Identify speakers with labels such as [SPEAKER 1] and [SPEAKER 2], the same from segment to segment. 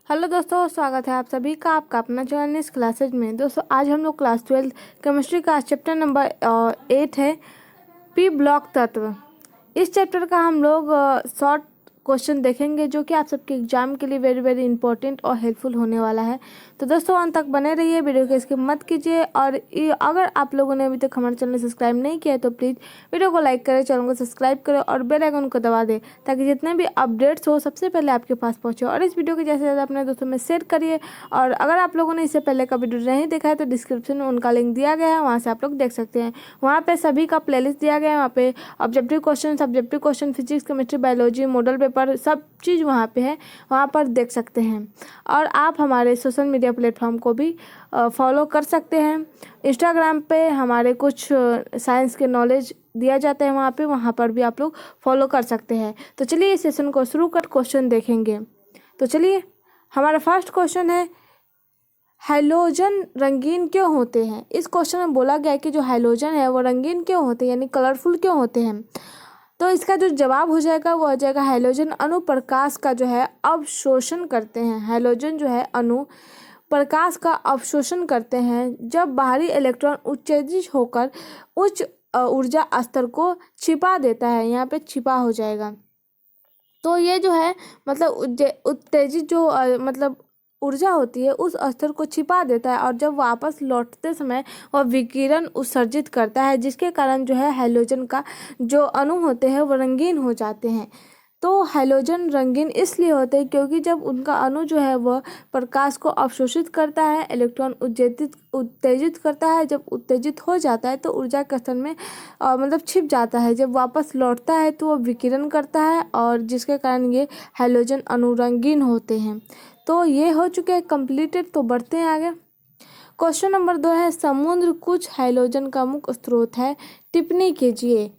[SPEAKER 1] Hello दोस्तों, स्वागत है आप सभी का आपका अपना चैनल इस क्लासेज में। दोस्तों आज हम लोग क्लास 12 केमिस्ट्री का चैप्टर नंबर 8 है पी ब्लॉक तत्व। इस चैप्टर का हम लोग शॉर्ट क्वेश्चन देखेंगे जो कि आप सबके एग्जाम के लिए वेरी वेरी इंपॉर्टेंट और हेल्पफुल होने वाला है। तो दोस्तों अंत तक बने रहिए, वीडियो को स्किप मत कीजिए। और अगर आप लोगों ने अभी तक हमारे चैनल सब्सक्राइब नहीं किया है तो प्लीज़ वीडियो को लाइक करें, चैनल को सब्सक्राइब करें और बेल आइकन को दबा दें ताकि जितने भी अपडेट्स हो सबसे पहले आपके पास पहुँचे। और इस वीडियो को ज़्यादा से ज़्यादा अपने दोस्तों में शेयर करिए। और अगर आप लोगों ने इससे पहले का वीडियो नहीं देखा है तो डिस्क्रिप्शन में उनका लिंक दिया गया है, वहाँ से आप लोग देख सकते हैं। वहाँ पे सभी का प्लेलिस्ट दिया गया है, वहाँ पे objective question, subjective question, physics, chemistry, biology, model paper सब चीज़ वहाँ पे है, वहाँ पर देख सकते हैं। और आप हमारे सोशल मीडिया प्लेटफॉर्म को भी फॉलो कर सकते हैं। इंस्टाग्राम पे हमारे कुछ साइंस के नॉलेज दिया जाता है, वहाँ पर भी आप लोग फॉलो कर सकते हैं। तो चलिए इस सेशन को शुरू कर क्वेश्चन देखेंगे। तो चलिए हमारा फर्स्ट क्वेश्चन है, हैलोजन रंगीन क्यों होते हैं। इस क्वेश्चन में बोला गया है कि जो हैलोजन है वो रंगीन क्यों होते हैं, यानी कलरफुल क्यों होते हैं। तो इसका जो जवाब हो जाएगा वो हो जाएगा हैलोजन अणु प्रकाश का जो है अवशोषण करते हैं। हैलोजन जो है अणु प्रकाश का अवशोषण करते हैं जब बाहरी इलेक्ट्रॉन उत्तेजित होकर उच्च ऊर्जा स्तर को छिपा देता है। यहाँ पे छिपा हो जाएगा। तो ये जो है मतलब उत्तेजित जो मतलब ऊर्जा होती है उस स्तर को छिपा देता है और जब वापस लौटते समय वह विकिरण उत्सर्जित करता है, जिसके कारण जो है हैलोजन का जो अणु होते हैं वो रंगीन हो जाते हैं। तो हैलोजन रंगीन इसलिए होते हैं क्योंकि जब उनका अणु जो है वह प्रकाश को अवशोषित करता है, इलेक्ट्रॉन उत्तेजित करता है। जब उत्तेजित हो जाता है तो ऊर्जा के स्तर में मतलब छिप जाता है। जब वापस लौटता है तो वह विकिरण करता है और जिसके कारण ये हैलोजन अणु रंगीन होते हैं। तो ये हो चुके हैं कंप्लीटेड। तो बढ़ते हैं आगे। क्वेश्चन नंबर 2 है, समुद्र कुछ हैलोजन का मुख्य स्रोत है, टिप्पणी कीजिए।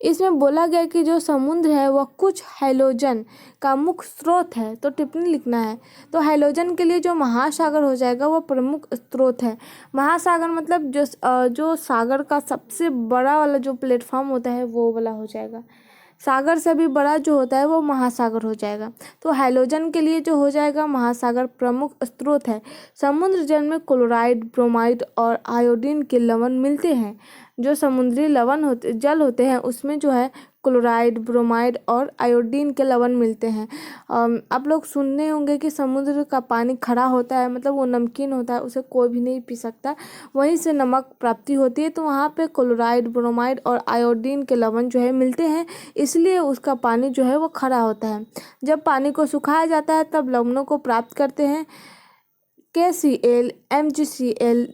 [SPEAKER 1] इसमें बोला गया कि जो समुद्र है वह कुछ हैलोजन का मुख्य स्रोत है, तो टिप्पणी लिखना है। तो हैलोजन के लिए जो महासागर हो जाएगा वह प्रमुख स्रोत है। महासागर मतलब जो सागर का सबसे बड़ा वाला जो प्लेटफॉर्म होता है वो वाला हो जाएगा। सागर से भी बड़ा जो होता है वो महासागर हो जाएगा। तो हैलोजन के लिए जो हो जाएगा महासागर प्रमुख स्रोत है। समुद्र जल में क्लोराइड, ब्रोमाइड और आयोडीन के लवण मिलते हैं। जो समुद्री जल होते हैं उसमें जो है क्लोराइड, ब्रोमाइड और आयोडीन के लवण मिलते हैं। आप लोग सुनने होंगे कि समुद्र का पानी खड़ा होता है, मतलब वो नमकीन होता है, उसे कोई भी नहीं पी सकता, वहीं से नमक प्राप्ति होती है। तो वहाँ पे क्लोराइड, ब्रोमाइड और आयोडीन के लवण जो है मिलते हैं, इसलिए उसका पानी जो है वो खड़ा होता है। जब पानी को सुखाया जाता है तब लवणों को प्राप्त करते हैं KCl, MgCl,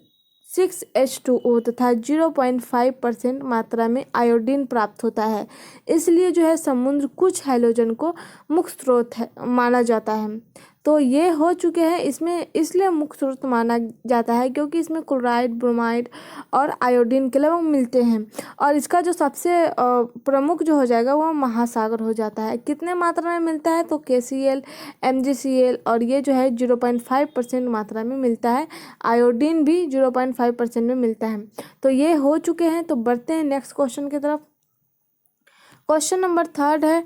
[SPEAKER 1] 6H2O तथा 0.5% मात्रा में आयोडीन प्राप्त होता है। इसलिए जो है समुद्र कुछ हैलोजन को मुख्य स्रोत है माना जाता है। तो ये हो चुके हैं। इसमें इसलिए मुख्य स्रोत माना जाता है क्योंकि इसमें क्लोराइड, ब्रोमाइड और आयोडीन के लवण मिलते हैं। और इसका जो सबसे प्रमुख जो हो जाएगा वह महासागर हो जाता है। कितने मात्रा में मिलता है तो KCl, MgCl और ये जो है 0.5% मात्रा में मिलता है। आयोडीन भी 0.5% में मिलता है। तो ये हो चुके हैं। तो बढ़ते हैं नेक्स्ट क्वेश्चन की तरफ। क्वेश्चन नंबर 3 है,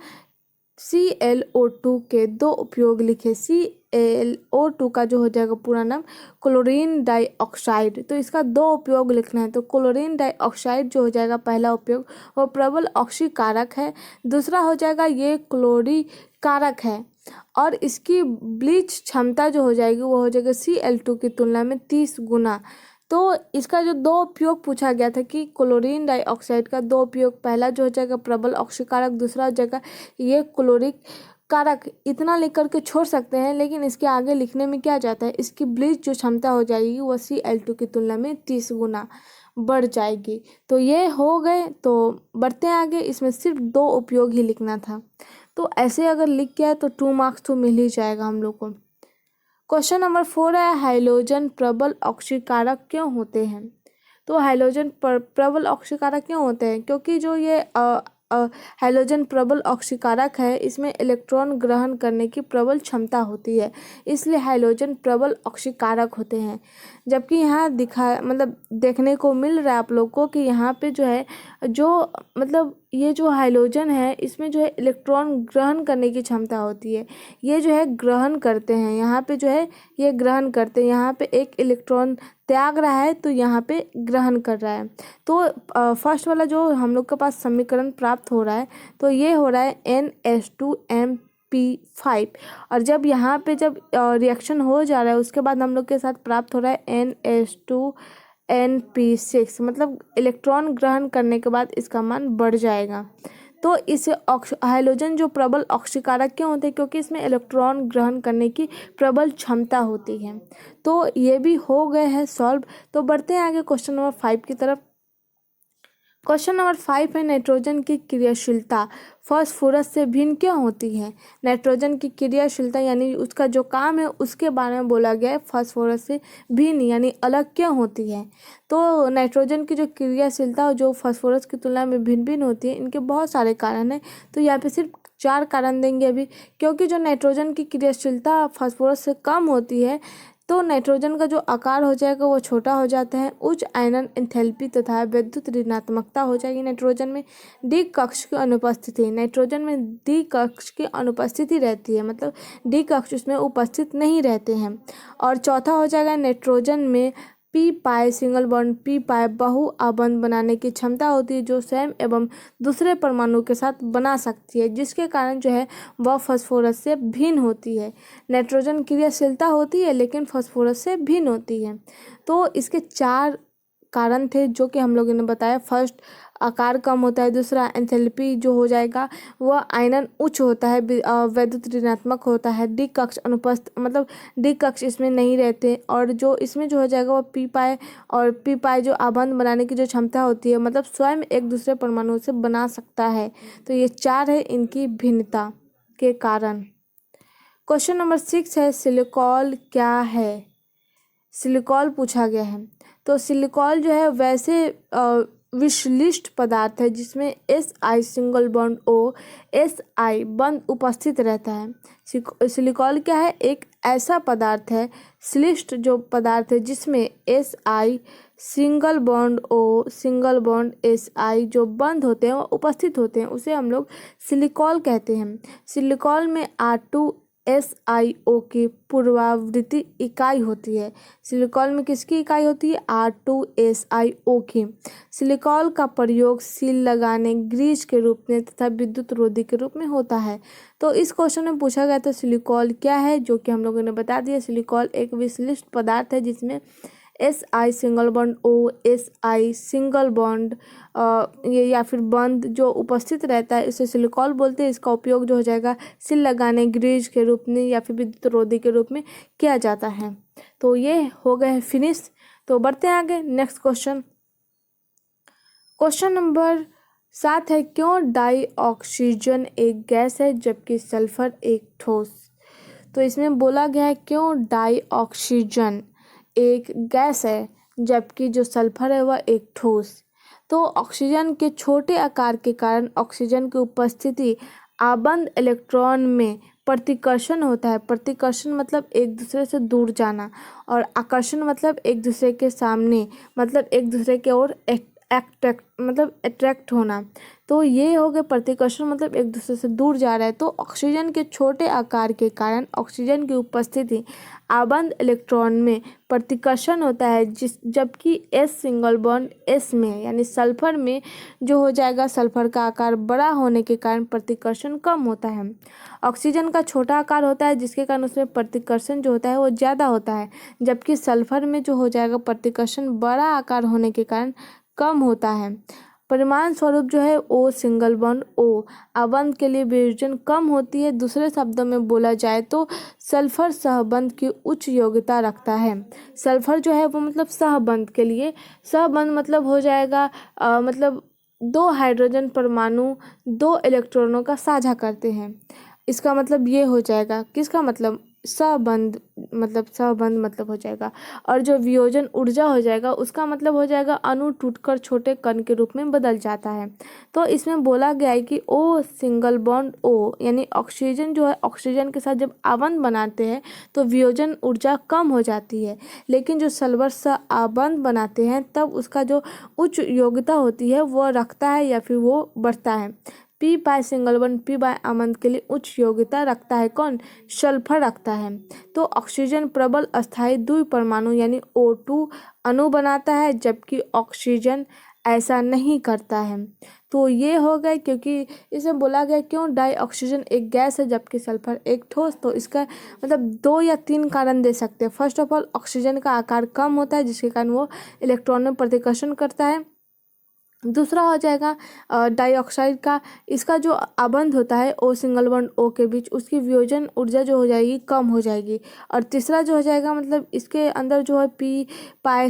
[SPEAKER 1] ClO2 के दो उपयोग लिखे। ClO2 का जो हो जाएगा पूरा नाम क्लोरीन डाइऑक्साइड। तो इसका दो उपयोग लिखना है। तो क्लोरीन डाइऑक्साइड जो हो जाएगा पहला उपयोग वो प्रबल ऑक्सीकारक है। दूसरा हो जाएगा ये क्लोरीकारक है और इसकी ब्लीच क्षमता जो हो जाएगी वो हो जाएगा Cl2 की तुलना में 30 गुना। तो इसका जो दो उपयोग पूछा गया था कि क्लोरीन डाइऑक्साइड का दो उपयोग, पहला जो हो जाएगा प्रबल ऑक्सीकारक, दूसरा हो जाएगा ये क्लोरिक कारक। इतना लिख करके छोड़ सकते हैं, लेकिन इसके आगे लिखने में क्या जाता है, इसकी ब्लीच जो क्षमता हो जाएगी वो Cl2 की तुलना में 30 गुना बढ़ जाएगी। तो ये हो गए। तो बढ़ते हैं आगे। इसमें सिर्फ दो उपयोग ही लिखना था। तो ऐसे अगर लिख गया तो 2 मार्क्स तो मिल ही जाएगा हम लोग को। क्वेश्चन नंबर 4 है, हैलोजन प्रबल ऑक्सीकारक क्यों होते हैं। तो हैलोजन प्रबल ऑक्सीकारक क्यों होते हैं, क्योंकि जो ये हाइड्रोजन प्रबल ऑक्सीकारक है, इसमें इलेक्ट्रॉन ग्रहण करने की प्रबल क्षमता होती है, इसलिए हाइड्रोजन प्रबल ऑक्सीकारक होते हैं। जबकि यहाँ देखने को मिल रहा है आप लोग को कि यहाँ पे जो है ये जो हाइड्रोजन है इसमें जो है इलेक्ट्रॉन ग्रहण करने की क्षमता होती है, ये जो है ग्रहण करते हैं, यहाँ पे जो है ये ग्रहण करते हैं, यहाँ पे एक इलेक्ट्रॉन त्याग रहा है तो यहाँ पे ग्रहण कर रहा है। तो फर्स्ट वाला जो हम लोग के पास समीकरण प्राप्त हो रहा है तो ये हो रहा है NH2MP5, और जब यहाँ पे रिएक्शन हो जा रहा है उसके बाद हम लोग के साथ प्राप्त हो रहा है NH2NP6, मतलब इलेक्ट्रॉन ग्रहण करने के बाद इसका मान बढ़ जाएगा। तो इस हाइड्रोजन जो प्रबल ऑक्सीकारक क्यों होते हैं, क्योंकि इसमें इलेक्ट्रॉन ग्रहण करने की प्रबल क्षमता होती है। तो ये भी हो गए हैं सॉल्व। तो बढ़ते हैं आगे क्वेश्चन नंबर 5 की तरफ। क्वेश्चन नंबर 5 है नाइट्रोजन की क्रियाशीलता फास्फोरस से भिन्न क्यों होती है। नाइट्रोजन की क्रियाशीलता यानी उसका जो काम है उसके बारे में बोला गया है, फास्फोरस से भिन्न यानी अलग क्यों होती है। तो नाइट्रोजन की जो क्रियाशीलता जो फास्फोरस की तुलना में भिन्न भिन्न होती है, इनके बहुत सारे कारण हैं, तो यहाँ पे सिर्फ 4 कारण देंगे अभी। क्योंकि जो नाइट्रोजन की क्रियाशीलता फास्फोरस से कम होती है तो नाइट्रोजन का जो आकार हो जाएगा वो छोटा हो जाता है, उच्च आयनन एंथैल्पी तथा विद्युत ऋणात्मकता हो जाएगी नाइट्रोजन में। डी कक्ष की अनुपस्थिति, नाइट्रोजन में डी कक्ष की अनुपस्थिति रहती है, मतलब डी कक्ष उसमें उपस्थित नहीं रहते हैं। और चौथा हो जाएगा नाइट्रोजन में पी पाई सिंगल बॉन्ड पी पाई बहु आबंध बनाने की क्षमता होती है, जो स्वयं एवं दूसरे परमाणु के साथ बना सकती है, जिसके कारण जो है वह फास्फोरस से भिन्न होती है। नाइट्रोजन क्रियाशीलता होती है लेकिन फास्फोरस से भिन्न होती है। तो इसके 4 कारण थे जो कि हम लोगों ने बताया। फर्स्ट, आकार कम होता है। दूसरा, एंथैल्पी जो हो जाएगा वह आयनन उच्च होता है, विद्युत ऋणात्मक होता है। डी कक्ष अनुपस्थित, मतलब डी कक्ष इसमें नहीं रहते। और जो इसमें जो हो जाएगा वह पी पाए, और पी पाए जो आबंध बनाने की जो क्षमता होती है, मतलब स्वयं एक दूसरे परमाणु से बना सकता है। तो ये 4 है इनकी भिन्नता के कारण। क्वेश्चन नंबर 6 है सिलिकॉन क्या है। सिलिकॉन पूछा गया है। तो सिलिकॉन जो है वैसे विश्लिष्ट पदार्थ है जिसमें SI single bond O SI बंध उपस्थित रहता है। सिलिकॉन क्या है, एक ऐसा पदार्थ है, श्लिष्ट जो पदार्थ है जिसमें SI single bond O single bond SI जो बंध होते हैं वो उपस्थित होते हैं, उसे हम लोग सिलिकॉन कहते हैं। सिलिकॉन में R2SiO की पूर्वावृत्ति इकाई होती है। सिलिकॉन में किसकी इकाई होती है, R2SiO की। सिलिकॉन का प्रयोग सील लगाने, ग्रीस के रूप में तथा विद्युत रोधी के रूप में होता है। तो इस क्वेश्चन में पूछा गया था सिलिकॉन क्या है, जो कि हम लोगों ने बता दिया। सिलिकॉन एक विश्लिष्ट पदार्थ है जिसमें SI single bond O SI single bond ये या फिर बंध जो उपस्थित रहता है इसे सिलिकॉन बोलते हैं। इसका उपयोग जो हो जाएगा सील लगाने, ग्रीस के रूप में या फिर विद्युत रोधी के रूप में किया जाता है। तो ये हो गए फिनिश। तो बढ़ते हैं आगे नेक्स्ट क्वेश्चन। क्वेश्चन नंबर 7 है क्यों डाइऑक्सीजन एक गैस है जबकि सल्फर एक ठोस। तो इसमें बोला गया है क्यों डाइऑक्सीजन एक गैस है जबकि जो सल्फर है वह एक ठोस। तो ऑक्सीजन के छोटे आकार के कारण ऑक्सीजन की उपस्थिति आबंध इलेक्ट्रॉन में प्रतिकर्षण होता है। प्रतिकर्षण मतलब एक दूसरे से दूर जाना, और आकर्षण मतलब एक दूसरे के सामने, मतलब एक दूसरे के ओर अट्रैक्ट होना। तो ये हो गया प्रतिकर्षण, मतलब एक दूसरे से दूर जा रहा है। तो ऑक्सीजन के छोटे आकार के कारण ऑक्सीजन की उपस्थिति आबंध इलेक्ट्रॉन में प्रतिकर्षण होता है, जबकि S सिंगल बॉन्ड S में यानी सल्फर में जो हो जाएगा, सल्फर का आकार बड़ा होने के कारण प्रतिकर्षण कम होता है। ऑक्सीजन का छोटा आकार होता है जिसके कारण उसमें प्रतिकर्षण जो होता है वो ज़्यादा होता है, जबकि सल्फर में जो हो जाएगा प्रतिकर्षण बड़ा आकार होने के कारण कम होता है। परिमाण स्वरूप जो है O सिंगल बॉन्ड O आबंध के लिए वियोजन कम होती है। दूसरे शब्दों में बोला जाए तो सल्फर सहबंध की उच्च योग्यता रखता है। सल्फर जो है वो मतलब सहबंध के लिए, सहबंध मतलब हो जाएगा मतलब 2 हाइड्रोजन परमाणु 2 इलेक्ट्रॉनों का साझा करते हैं। इसका मतलब ये हो जाएगा, किसका मतलब, सबंध मतलब हो जाएगा। और जो वियोजन ऊर्जा हो जाएगा उसका मतलब हो जाएगा अणु टूटकर छोटे कण के रूप में बदल जाता है। तो इसमें बोला गया है कि ओ सिंगल बॉन्ड ओ यानी ऑक्सीजन जो है ऑक्सीजन के साथ जब आबंध बनाते हैं तो वियोजन ऊर्जा कम हो जाती है, लेकिन जो सल्फर से आबंध बनाते हैं तब उसका जो उच्च योग्यता होती है वो रखता है या फिर वो बढ़ता है। P by single bond p by आबंध के लिए उच्च योग्यता रखता है कौन? सल्फर रखता है। तो ऑक्सीजन प्रबल अस्थायी द्विपरमाणु यानी O2 अणु बनाता है, जबकि ऑक्सीजन ऐसा नहीं करता है। तो ये हो गए, क्योंकि इसमें बोला गया क्यों डाई ऑक्सीजन एक गैस है जबकि सल्फर एक ठोस। तो इसका मतलब 2 या 3 कारण दे सकते हैं। फर्स्ट ऑफ ऑल ऑक्सीजन का आकार कम होता है जिसके कारण वो इलेक्ट्रॉन में प्रतिकर्षण करता है। दूसरा हो जाएगा डाइऑक्साइड का, इसका जो आबंध होता है ओ सिंगल बॉन्ड ओ के बीच उसकी वियोजन ऊर्जा जो हो जाएगी कम हो जाएगी। और तीसरा जो हो जाएगा मतलब इसके अंदर जो है p pi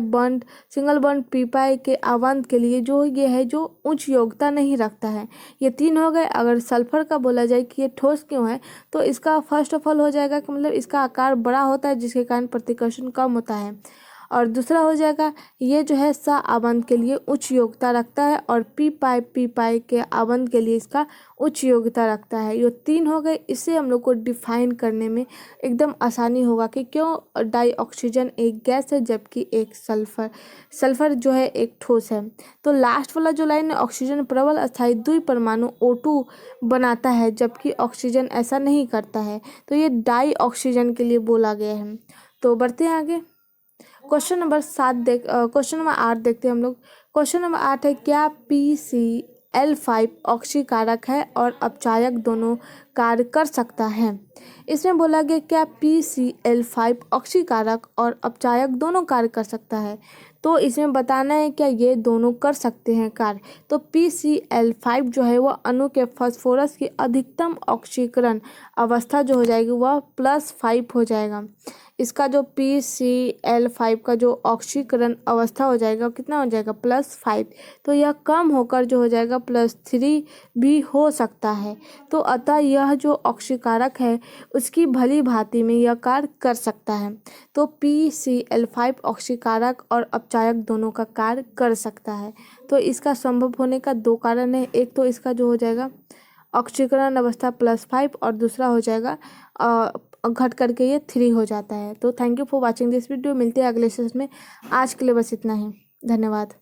[SPEAKER 1] bond single bond p pi के आबंध के लिए जो ये है जो उच्च योग्यता नहीं रखता है। ये 3 हो गए। अगर सल्फर का बोला जाए कि ये ठोस क्यों है तो इसका फर्स्ट ऑफ ऑल हो जाएगा कि मतलब इसका आकार बड़ा होता है जिसके कारण प्रतिकर्षण कम होता है। और दूसरा हो जाएगा ये जो है सा आबंध के लिए उच्च योग्यता रखता है और पी पाई के आबंध के लिए इसका उच्च योग्यता रखता है। ये 3 हो गए। इससे हम लोग को डिफाइन करने में एकदम आसानी होगा कि क्यों डाई ऑक्सीजन एक गैस है जबकि एक सल्फर जो है एक ठोस है। तो लास्ट वाला जो लाइन है ऑक्सीजन प्रबल अस्थायी द्विपरमाणु O2 बनाता है जबकि ऑक्सीजन ऐसा नहीं करता है। तो ये डाई ऑक्सीजन के लिए बोला गया है। तो बढ़ते हैं आगे। क्वेश्चन नंबर 8 देखते हैं हम लोग। क्वेश्चन नंबर 8 है क्या PCl5 ऑक्सीकारक है और अपचायक दोनों कार्य कर सकता है? इसमें बोला गया क्या PCl5 ऑक्सीकारक और अपचायक दोनों कार्य कर सकता है। तो इसमें बताना है क्या ये दोनों कर सकते हैं कार्य। तो PCl5 जो है वो अणु के फास्फोरस की अधिकतम ऑक्सीकरण अवस्था जो हो जाएगी वह +5 हो जाएगा। इसका जो PCl5 का जो ऑक्सीकरण अवस्था हो जाएगा कितना हो जाएगा +5। तो यह कम होकर जो हो जाएगा +3 भी हो सकता है। तो अतः यह जो ऑक्सीकारक है उसकी भली भांति में यह कार्य कर सकता है। तो PCl5 ऑक्सीकारक और अपचायक दोनों का कार्य कर सकता है। तो इसका संभव होने का 2 कारण है। एक तो इसका जो हो जाएगा ऑक्सीकरण अवस्था +5 और दूसरा हो जाएगा घट करके ये 3 हो जाता है। तो thank you for watching this video. मिलते हैं अगले सेशन में। आज के लिए बस इतना ही। धन्यवाद।